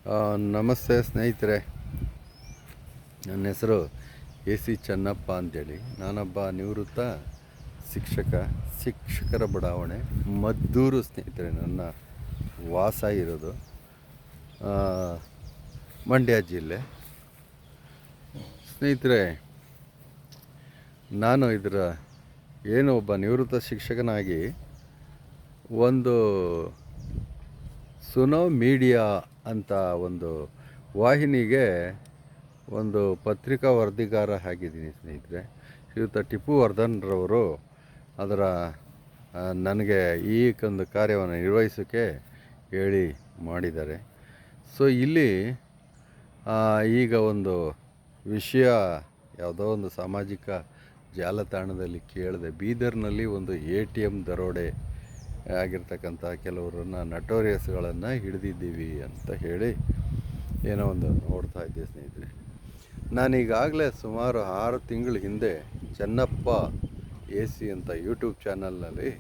ನಮಸ್ತೆ ಸ್ನೇಹಿತರೆ, ನನ್ನ ಹೆಸರು AC ಚೆನ್ನಪ್ಪ ಅಂತೇಳಿ. ನಾನೊಬ್ಬ ನಿವೃತ್ತ ಶಿಕ್ಷಕರ ಬಡಾವಣೆ ಮದ್ದೂರು ಸ್ನೇಹಿತರೆ. ನನ್ನ ವಾಸ ಇರೋದು ಮಂಡ್ಯ ಜಿಲ್ಲೆ ಸ್ನೇಹಿತರೆ. ನಾನು ಒಬ್ಬ ನಿವೃತ್ತ ಶಿಕ್ಷಕನಾಗಿ ಒಂದು ಸುನೋ ಮೀಡಿಯಾ ಅಂತ ಒಂದು ವಾಹಿನಿಗೆ ಒಂದು ಪತ್ರಿಕಾ ವರದಿಗಾರ ಆಗಿದ್ದೀನಿ ಸ್ನೇಹಿತರೆ. ಶ್ರೀಯುತ ಟಿಪ್ಪು ವರ್ಧನ್ರವರು ನನಗೆ ಈ ಒಂದು ಕಾರ್ಯವನ್ನು ನಿರ್ವಹಿಸೋಕ್ಕೆ ಹೇಳಿ ಮಾಡಿದ್ದಾರೆ. ಸೊ ಇಲ್ಲಿ ಈಗ ಒಂದು ವಿಷಯ ಯಾವುದೋ ಒಂದು ಸಾಮಾಜಿಕ ಜಾಲತಾಣದಲ್ಲಿ ಕೇಳಿದೆ. ಬೀದರ್ನಲ್ಲಿ ಒಂದು ATM ದರೋಡೆ ಆಗಿರ್ತಕ್ಕಂಥ ಕೆಲವರನ್ನು ನಟೋರಿಯಸ್ಗಳನ್ನು ಹಿಡಿದಿದ್ದೀವಿ ಅಂತ ಹೇಳಿ ಏನೋ ಒಂದು ನೋಡ್ತಾ ಇದ್ದೆ ಸ್ನೇಹಿತರೆ. ನಾನೀಗಾಗಲೇ ಸುಮಾರು 6 ತಿಂಗಳ ಹಿಂದೆ ಚೆನ್ನಪ್ಪ AC ಅಂತ ಯೂಟ್ಯೂಬ್ ಚಾನಲ್ನಲ್ಲಿ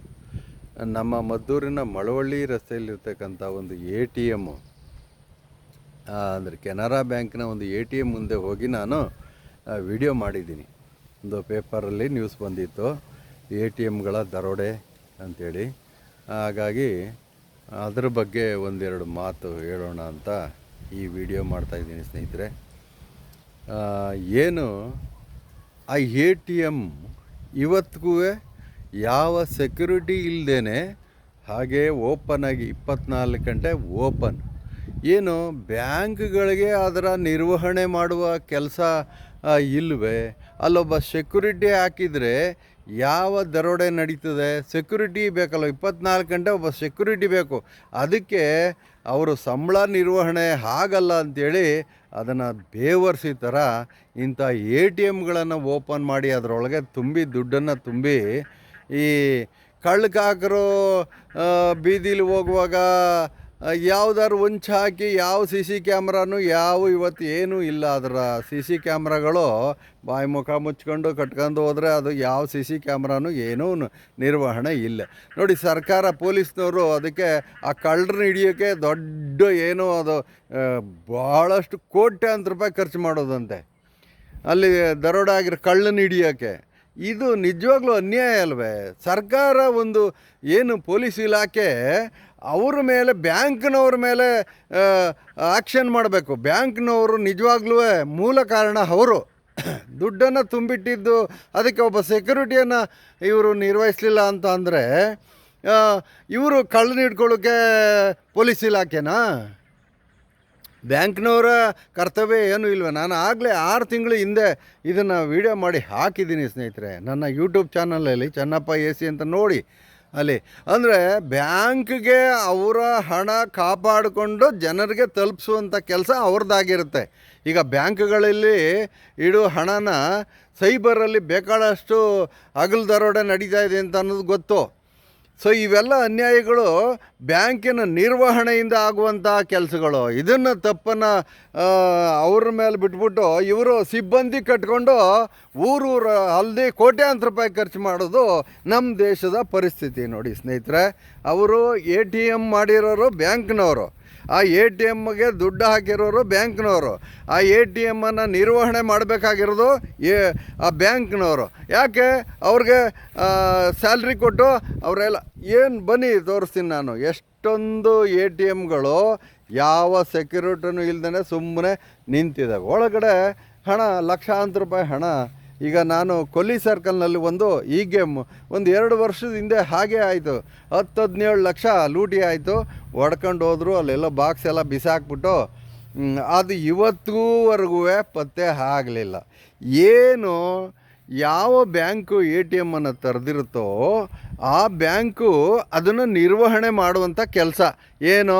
ನಮ್ಮ ಮದ್ದೂರಿನ ಮಳವಳ್ಳಿ ರಸ್ತೆಯಲ್ಲಿರ್ತಕ್ಕಂಥ ಒಂದು ATM ಅಂದರೆ ಕೆನರಾ ಬ್ಯಾಂಕ್ನ ಒಂದು ATM ಮುಂದೆ ಹೋಗಿ ನಾನು ವಿಡಿಯೋ ಮಾಡಿದ್ದೀನಿ. ಒಂದು ಪೇಪರಲ್ಲಿ ನ್ಯೂಸ್ ಬಂದಿತ್ತು, ATMಗಳ ದರೋಡೆ ಅಂಥೇಳಿ. ಹಾಗಾಗಿ ಅದ್ರ ಬಗ್ಗೆ ಒಂದೆರಡು ಮಾತು ಹೇಳೋಣ ಅಂತ ಈ ವಿಡಿಯೋ ಮಾಡ್ತಾಯಿದ್ದೀನಿ ಸ್ನೇಹಿತರೆ. ಏನು ಆ ATM ಇವತ್ತಿಗೂ ಯಾವ ಸೆಕ್ಯೂರಿಟಿ ಇಲ್ಲದೇ ಹಾಗೆ ಓಪನ್ ಆಗಿ 24 ಗಂಟೆ ಓಪನ್. ಏನು ಬ್ಯಾಂಕ್ಗಳಿಗೆ ಅದರ ನಿರ್ವಹಣೆ ಮಾಡುವ ಕೆಲಸ ಇಲ್ಲವೇ? ಅಲ್ಲೊಬ್ಬ ಸೆಕ್ಯೂರಿಟಿ ಹಾಕಿದರೆ ಯಾವ ದರೋಡೆ ನಡೀತದೆ? ಸೆಕ್ಯೂರಿಟಿ ಬೇಕಲ್ಲ, 24 ಗಂಟೆ ಒಬ್ಬ ಸೆಕ್ಯೂರಿಟಿ ಬೇಕು. ಅದಕ್ಕೆ ಅವರು ಸಂಬಳ ನಿರ್ವಹಣೆ ಆಗಲ್ಲ ಅಂಥೇಳಿ ಅದನ್ನು ಬೇವರ್ಸಿ ಥರ ಇಂಥ ATMಗಳನ್ನು ಓಪನ್ ಮಾಡಿ ಅದರೊಳಗೆ ದುಡ್ಡನ್ನು ತುಂಬಿ ಈ ಕಳ್ಳಕಾಕರು ಬೀದಿಲಿ ಹೋಗುವಾಗ ಯಾವ್ದಾದ್ರು ಹೊಂಚು ಹಾಕಿ ಯಾವ CC ಕ್ಯಾಮ್ರಾನು ಇವತ್ತು ಏನೂ ಇಲ್ಲ. ಅದರ CC ಕ್ಯಾಮ್ರಾಗಳು ಬಾಯಿ ಮುಖ ಮುಚ್ಕೊಂಡು ಕಟ್ಕೊಂಡು ಹೋದರೆ ಅದು ಯಾವ CC ಕ್ಯಾಮ್ರಾನು ಏನೂ ನಿರ್ವಹಣೆ ಇಲ್ಲ ನೋಡಿ. ಸರ್ಕಾರ ಪೊಲೀಸ್ನವರು ಅದಕ್ಕೆ ಆ ಕಳ್ಳರನ್ನ ಹಿಡಿಯೋಕ್ಕೆ ದೊಡ್ಡ ಏನೋ ಅದು ಭಾಳಷ್ಟು ಕೋಟ್ಯಾಂತರ ರೂಪಾಯಿ ಖರ್ಚು ಮಾಡೋದಂತೆ ಅಲ್ಲಿ ದರೋಡೆ ಆಗಿರೋ ಕಳ್ಳನ ಹಿಡಿಯೋಕ್ಕೆ. ಇದು ನಿಜವಾಗ್ಲೂ ಅನ್ಯಾಯ ಅಲ್ವೇ? ಸರ್ಕಾರ ಒಂದು ಏನು ಪೊಲೀಸ್ ಇಲಾಖೆ ಅವ್ರ ಮೇಲೆ, ಬ್ಯಾಂಕ್ನವ್ರ ಮೇಲೆ ಆ್ಯಕ್ಷನ್ ಮಾಡಬೇಕು. ಬ್ಯಾಂಕ್ನವರು ನಿಜವಾಗ್ಲೂ ಮೂಲ ಕಾರಣ ಅವರು ದುಡ್ಡನ್ನು ತುಂಬಿಟ್ಟಿದ್ದು. ಅದಕ್ಕೆ ಒಬ್ಬ ಸೆಕ್ಯೂರಿಟಿಯನ್ನು ಇವರು ನಿರ್ವಹಿಸಲಿಲ್ಲ ಅಂತ ಅಂದರೆ ಇವರು ಕಳ್ಳನ ಹಿಡ್ಕೊಳ್ಳೋಕ್ಕೆ ಪೊಲೀಸ್ ಇಲಾಖೆನಾ? ಬ್ಯಾಂಕ್ನವರ ಕರ್ತವ್ಯ ಏನೂ ಇಲ್ವೇ? ನಾನು ಆಗಲೇ 6 ತಿಂಗಳ ಹಿಂದೆ ಇದನ್ನು ವಿಡಿಯೋ ಮಾಡಿ ಹಾಕಿದ್ದೀನಿ ಸ್ನೇಹಿತರೆ ನನ್ನ ಯೂಟ್ಯೂಬ್ ಚಾನಲಲ್ಲಿ, ಚೆನ್ನಪ್ಪ AC ಅಂತ ನೋಡಿ ಅಲ್ಲಿ. ಅಂದರೆ ಬ್ಯಾಂಕ್ಗೆ ಅವರ ಹಣ ಕಾಪಾಡಿಕೊಂಡು ಜನರಿಗೆ ತಲುಪಿಸುವಂಥ ಕೆಲಸ ಅವ್ರದ್ದಾಗಿರುತ್ತೆ. ಈಗ ಬ್ಯಾಂಕ್ಗಳಲ್ಲಿ ಇಡೋ ಹಣನ ಸೈಬರಲ್ಲಿ ಬೇಕಾದಷ್ಟು ಹಗಲು ದರೋಡೆ ನಡೀತಾ ಇದೆ ಅಂತ ಅನ್ನೋದು ಗೊತ್ತು. ಸೊ ಇವೆಲ್ಲ ಅನ್ಯಾಯಗಳು ಬ್ಯಾಂಕಿನ ನಿರ್ವಹಣೆಯಿಂದ ಆಗುವಂಥ ಕೆಲಸಗಳು. ಇದನ್ನು ತಪ್ಪನ್ನು ಅವ್ರ ಮೇಲೆ ಬಿಟ್ಬಿಟ್ಟು ಇವರು ಸಿಬ್ಬಂದಿ ಕಟ್ಕೊಂಡು ಊರೂರು ಅಲ್ಲದೆ ಕೋಟ್ಯಾಂತರ ರೂಪಾಯಿ ಖರ್ಚು ಮಾಡೋದು ನಮ್ಮ ದೇಶದ ಪರಿಸ್ಥಿತಿ ನೋಡಿ ಸ್ನೇಹಿತರೆ. ಅವರು ATM ಮಾಡಿರೋರು ಬ್ಯಾಂಕ್ನವರು, ಆ ATMಗೆ ದುಡ್ಡು ಹಾಕಿರೋರು ಬ್ಯಾಂಕ್ನವರು, ಆ ATMನ್ನು ನಿರ್ವಹಣೆ ಮಾಡಬೇಕಾಗಿರೋದು ಆ ಬ್ಯಾಂಕ್ನವರು. ಯಾಕೆ ಅವ್ರಿಗೆ ಸ್ಯಾಲ್ರಿ ಕೊಟ್ಟು ಅವರೆಲ್ಲ ಏನು ಬನ್ನಿ ತೋರಿಸ್ತೀನಿ ನಾನು. ಎಷ್ಟೊಂದು ATMಗಳು ಯಾವ ಸೆಕ್ಯೂರಿಟಿನೂ ಇಲ್ದೇ ಸುಮ್ಮನೆ ನಿಂತಿದ್ದಾವೆ. ಒಳಗಡೆ ಹಣ ಲಕ್ಷಾಂತರ ರೂಪಾಯಿ ಹಣ. ಈಗ ನಾನು ಕೊಲ್ಲಿ ಸರ್ಕಲ್ನಲ್ಲಿ ಹೀಗೆ ಒಂದು 2 ವರ್ಷದ ಹಿಂದೆ ಹಾಗೆ ಆಯಿತು. 10-17 ಲಕ್ಷ ಲೂಟಿ ಆಯಿತು. ಹೊಡ್ಕೊಂಡು ಹೋದರು. ಅಲ್ಲೆಲ್ಲ ಬಾಕ್ಸ್ ಎಲ್ಲ ಬಿಸಾಕ್ಬಿಟ್ಟು ಅದು ಇವತ್ತಿಗೂ ಪತ್ತೆ ಆಗಲಿಲ್ಲ. ಏನು ಯಾವ ಬ್ಯಾಂಕು ATMನ್ನು ತೆರೆದಿರುತ್ತೋ ಆ ಬ್ಯಾಂಕು ಅದನ್ನು ನಿರ್ವಹಣೆ ಮಾಡುವಂಥ ಕೆಲಸ ಏನು,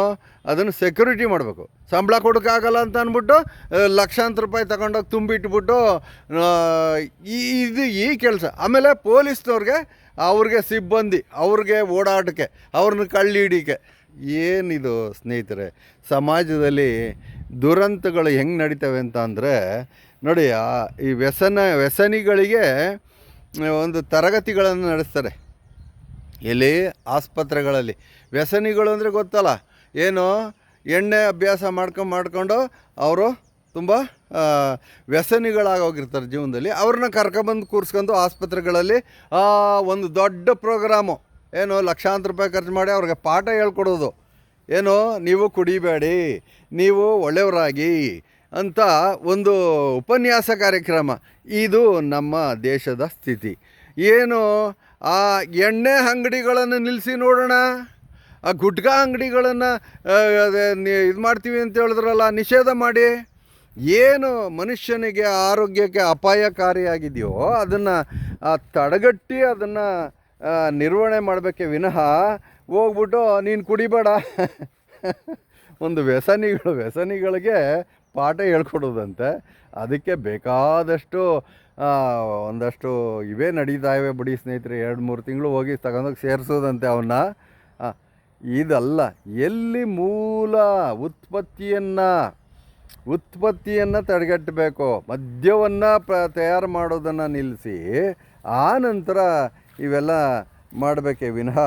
ಅದನ್ನು ಸೆಕ್ಯೂರಿಟಿ ಮಾಡಬೇಕು. ಸಂಬಳ ಕೊಡೋಕ್ಕಾಗಲ್ಲ ಅಂತ ಅಂದ್ಬಿಟ್ಟು ಲಕ್ಷಾಂತರ ರೂಪಾಯಿ ತಗೊಂಡೋಗಿ ತುಂಬಿಟ್ಬಿಟ್ಟು ಈ ಕೆಲಸ. ಆಮೇಲೆ ಅವ್ರಿಗೆ ಸಿಬ್ಬಂದಿ, ಅವ್ರಿಗೆ ಓಡಾಟಕ್ಕೆ, ಅವ್ರನ್ನ ಕಳ್ಳಿ ಹಿಡಿಕೆ. ಏನಿದು ಸ್ನೇಹಿತರೆ? ಸಮಾಜದಲ್ಲಿ ದುರಂತಗಳು ಹೆಂಗೆ ನಡೀತವೆ ಅಂತ ಅಂದರೆ ನೋಡಿ, ಈ ವ್ಯಸನಿಗಳಿಗೆ ಒಂದು ತರಗತಿಗಳನ್ನು ನಡೆಸ್ತಾರೆ. ಎಲ್ಲಿ? ಆಸ್ಪತ್ರೆಗಳಲ್ಲಿ. ವ್ಯಸನಿಗಳು ಅಂದರೆ ಗೊತ್ತಲ್ಲ ಏನು? ಎಣ್ಣೆ ಅಭ್ಯಾಸ ಮಾಡ್ಕೊಂಡು ಅವರು ತುಂಬ ವ್ಯಸನಿಗಳಾಗೋಗಿರ್ತಾರೆ ಜೀವನದಲ್ಲಿ. ಅವ್ರನ್ನ ಕರ್ಕೊಬಂದು ಕೂರಿಸ್ಕೊಂಡು ಆಸ್ಪತ್ರೆಗಳಲ್ಲಿ ಒಂದು ದೊಡ್ಡ ಪ್ರೋಗ್ರಾಮು, ಏನು ಲಕ್ಷಾಂತರ ರೂಪಾಯಿ ಖರ್ಚು ಮಾಡಿ ಅವ್ರಿಗೆ ಪಾಠ ಹೇಳ್ಕೊಡೋದು, ಏನು ನೀವು ಕುಡಿಬೇಡಿ, ನೀವು ಒಳ್ಳೆಯವರಾಗಿ ಅಂತ ಒಂದು ಉಪನ್ಯಾಸ ಕಾರ್ಯಕ್ರಮ. ಇದು ನಮ್ಮ ದೇಶದ ಸ್ಥಿತಿ. ಏನು ಆ ಎಣ್ಣೆ ಅಂಗಡಿಗಳನ್ನು ನಿಲ್ಲಿಸಿ ನೋಡೋಣ, ಆ ಗುಟ್ಕಾ ಅಂಗಡಿಗಳನ್ನು ಇದು ಮಾಡ್ತೀವಿ ಅಂತ ಹೇಳಿದ್ರಲ್ಲ, ನಿಷೇಧ ಮಾಡಿ. ಏನು ಮನುಷ್ಯನಿಗೆ ಆರೋಗ್ಯಕ್ಕೆ ಅಪಾಯಕಾರಿಯಾಗಿದೆಯೋ ಅದನ್ನು ತಡೆಗಟ್ಟಿ ಅದನ್ನು ನಿರ್ವಹಣೆ ಮಾಡಬೇಕೆ ವಿನಃ ಹೋಗ್ಬಿಟ್ಟು ನೀನು ಕುಡಿಬೇಡ ಒಂದು ವ್ಯಸನಿಗಳಿಗೆ ಪಾಠ ಹೇಳ್ಕೊಡೋದಂತೆ. ಅದಕ್ಕೆ ಬೇಕಾದಷ್ಟು ಒಂದಷ್ಟು ಇವೇ ನಡೀತಾ ಇವೆ ಬಿಡಿ ಸ್ನೇಹಿತರೆ. 2-3 ತಿಂಗಳು ಹೋಗಿ ತಗೊಂಡೋಗಿ ಸೇರಿಸೋದಂತೆ ಅವನ್ನ. ಇದಲ್ಲ, ಎಲ್ಲಿ ಮೂಲ ಉತ್ಪತ್ತಿಯನ್ನು ತಡೆಗಟ್ಟಬೇಕು, ಮದ್ಯವನ್ನು ತಯಾರು ಮಾಡೋದನ್ನು ನಿಲ್ಲಿಸಿ ಆ ನಂತರ ಇವೆಲ್ಲ ಮಾಡಬೇಕೇ ವಿನಃ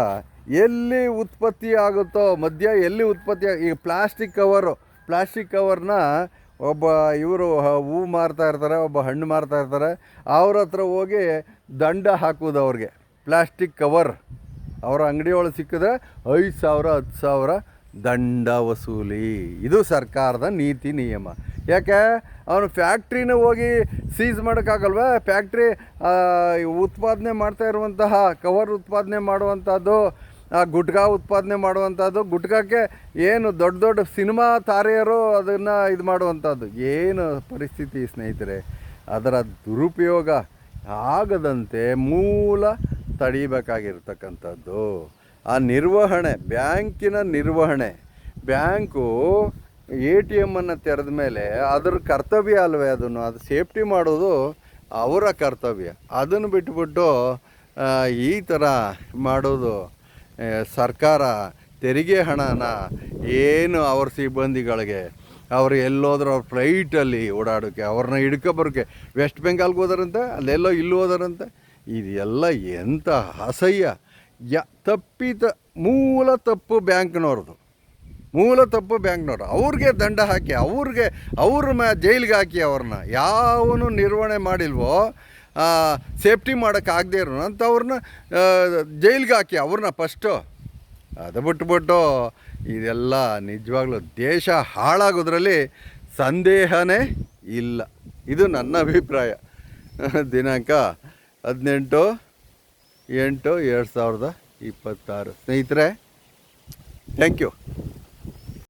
ಎಲ್ಲಿ ಉತ್ಪತ್ತಿ ಆಗುತ್ತೋ ಮದ್ಯ, ಎಲ್ಲಿ ಉತ್ಪತ್ತಿ ಈಗ ಪ್ಲಾಸ್ಟಿಕ್ ಕವರ್ನ ಒಬ್ಬ ಇವರು ಹೂವು ಮಾರ್ತಾ ಇರ್ತಾರೆ, ಒಬ್ಬ ಹಣ್ಣು ಮಾರ್ತಾ ಇರ್ತಾರೆ, ಅವ್ರ ಹತ್ರ ಹೋಗಿ ದಂಡ ಹಾಕೋದು ಅವ್ರಿಗೆ. ಪ್ಲಾಸ್ಟಿಕ್ ಕವರ್ ಅವರ ಅಂಗಡಿಯೊಳಗೆ ಸಿಕ್ಕಿದ್ರೆ 5,000 10,000 ದಂಡ ವಸೂಲಿ. ಇದು ಸರ್ಕಾರದ ನೀತಿ ನಿಯಮ. ಯಾಕೆ ಅವನು ಫ್ಯಾಕ್ಟ್ರಿನ ಹೋಗಿ ಸೀಸ್ ಮಾಡೋಕ್ಕಾಗಲ್ವ? ಫ್ಯಾಕ್ಟ್ರಿ ಉತ್ಪಾದನೆ ಮಾಡ್ತಾ ಇರುವಂತಹ ಕವರ್ ಉತ್ಪಾದನೆ ಮಾಡುವಂಥದ್ದು, ಗುಟ್ಕಾ ಉತ್ಪಾದನೆ ಮಾಡುವಂಥದ್ದು, ಗುಟ್ಕಾಕ್ಕೆ ಏನು ದೊಡ್ಡ ದೊಡ್ಡ ಸಿನಿಮಾ ತಾರೆಯರು ಅದನ್ನು ಇದು ಮಾಡುವಂಥದ್ದು. ಏನು ಪರಿಸ್ಥಿತಿ ಸ್ನೇಹಿತರೆ. ಅದರ ದುರುಪಯೋಗ ಆಗದಂತೆ ಮೂಲ ತಡಿಬೇಕಾಗಿರ್ತಕ್ಕಂಥದ್ದು ಆ ನಿರ್ವಹಣೆ, ಬ್ಯಾಂಕಿನ ನಿರ್ವಹಣೆ. ಬ್ಯಾಂಕು ATM ತೆರೆದ ಮೇಲೆ ಅದರ ಕರ್ತವ್ಯ ಅಲ್ವೇ, ಅದು ಸೇಫ್ಟಿ ಮಾಡೋದು ಅವರ ಕರ್ತವ್ಯ. ಅದನ್ನು ಬಿಟ್ಬಿಟ್ಟು ಈ ಥರ ಮಾಡೋದು ಸರ್ಕಾರ ತೆರಿಗೆ ಹಣನ ಏನು ಅವ್ರ ಸಿಬ್ಬಂದಿಗಳಿಗೆ, ಅವರು ಎಲ್ಲೋದ್ರೂ ಅವ್ರ ಫ್ಲೈಟಲ್ಲಿ ಓಡಾಡೋಕ್ಕೆ, ಅವ್ರನ್ನ ಹಿಡ್ಕೊಬರೋಕ್ಕೆ ವೆಸ್ಟ್ ಬೆಂಗಾಲ್ಗೆ ಹೋದಾರಂತೆ, ಅಲ್ಲೆಲ್ಲೋ ಇಲ್ಲಿ ಹೋದಾರಂತೆ. ಇದೆಲ್ಲ ಎಂಥ ಅಸಹ್ಯ. ಮೂಲ ತಪ್ಪು ಬ್ಯಾಂಕ್ನವ್ರದ್ದು, ಅವ್ರಿಗೆ ದಂಡ ಹಾಕಿ, ಅವ್ರ ಜೈಲಿಗೆ ಹಾಕಿ. ಅವ್ರನ್ನ ಯಾವನು ನಿರ್ವಹಣೆ ಮಾಡಿಲ್ವೋ, ಸೇಫ್ಟಿ ಮಾಡೋಕ್ಕಾಗದೇ ಇರೋ ಅಂತ ಅವ್ರನ್ನ ಜೈಲಿಗೆ ಹಾಕಿ ಅವ್ರನ್ನ ಫಸ್ಟು. ಅದು ಬಿಟ್ಬಿಟ್ಟು ಇದೆಲ್ಲ ನಿಜವಾಗ್ಲೂ ದೇಶ ಹಾಳಾಗೋದ್ರಲ್ಲಿ ಸಂದೇಹನೇ ಇಲ್ಲ. ಇದು ನನ್ನ ಅಭಿಪ್ರಾಯ. ದಿನಾಂಕ 18/8/2026 ಸ್ನೇಹಿತರೆ. Thank you.